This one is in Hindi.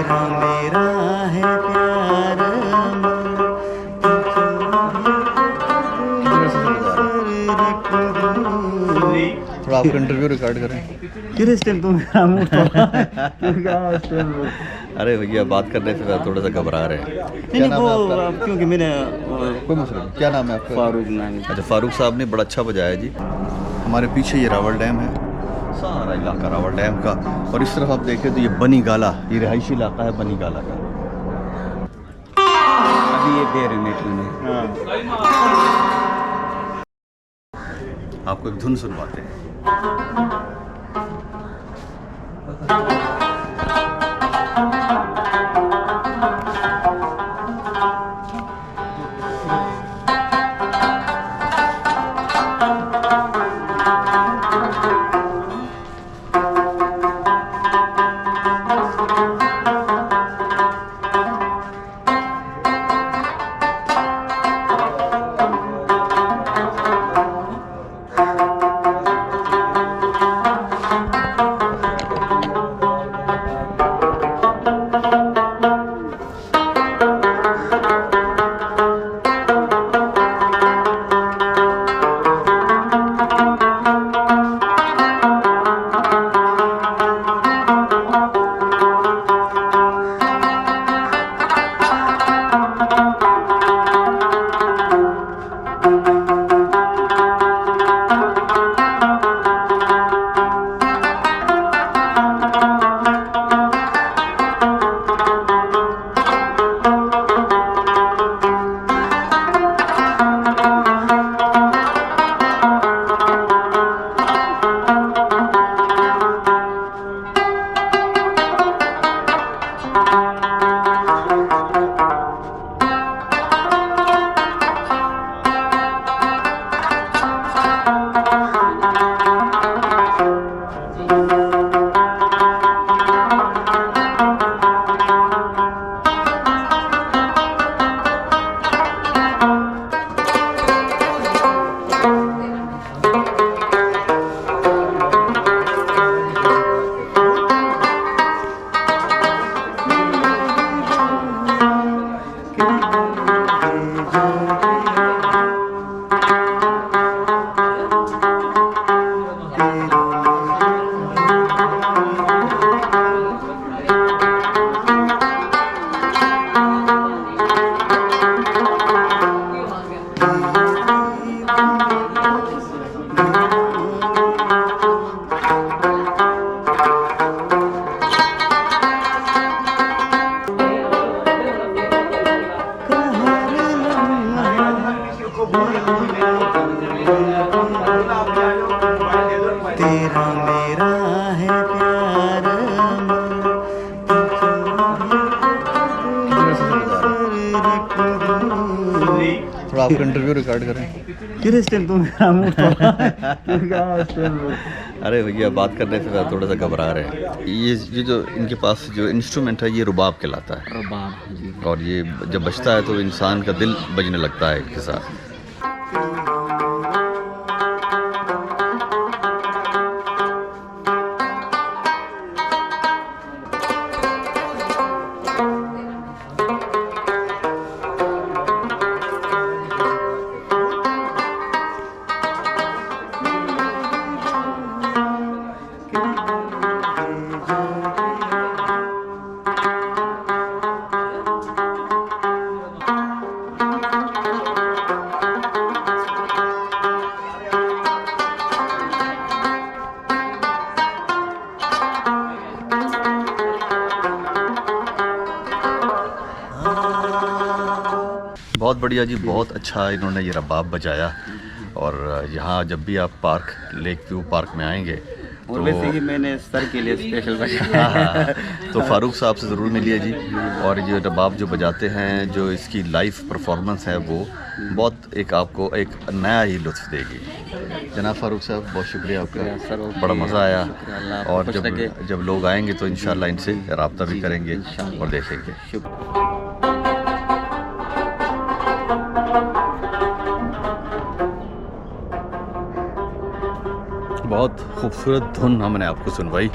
तेरा मेरा है प्यार थोड़ा आपका इंटरव्यू रिकॉर्ड करें। किस टाइम तुम अरे भैया बात करने से थोड़ा सा घबरा रहे हैं। नहीं वो क्योंकि मैंने कोई मसला नहीं। क्या नाम है आपका? फारूक नाम। अच्छा, फारूक साहब ने बड़ा अच्छा बजाया जी। हमारे पीछे ये रावल डैम है, सारा इलाका रावल डैम का। और इस तरफ आप देखें तो ये बनी गाला, ये रिहायशी इलाका है बनी गाला का। अभी ये देर है नेटल में। आपको एक धुन सुनवाते हैं। तेरा मेरा है प्यार थोड़ा आपका इंटरव्यू रिकॉर्ड करें। किस टाइम तुम अरे भैया बात करने से थोड़ा सा घबरा रहे हैं। ये जो इनके पास जो इंस्ट्रूमेंट है ये रुबाब कहलाता है। रुबाब जी। और ये जब बजता है तो इंसान का दिल बजने लगता है इसके साथ। बहुत बढ़िया जी, बहुत अच्छा इन्होंने ये रबाब बजाया। और यहाँ जब भी आप पार्क लेक व्यू पार्क में आएंगे तो वैसे ही मैंने सर के लिए स्पेशल बजाया। तो फारूक साहब से ज़रूर मिलिए जी। और ये रबाब जो बजाते हैं, जो इसकी लाइव परफॉर्मेंस है वो बहुत एक आपको एक नया ही लुत्फ़ देगी। जनाब फारूक साहब बहुत शुक्रिया आपका, सर, बड़ा मज़ा आया। और जब लोग आएंगे तो इंशाल्लाह इनसे रब्ता भी करेंगे और देखेंगे। बहुत खूबसूरत धुन हमने आपको सुनवाई।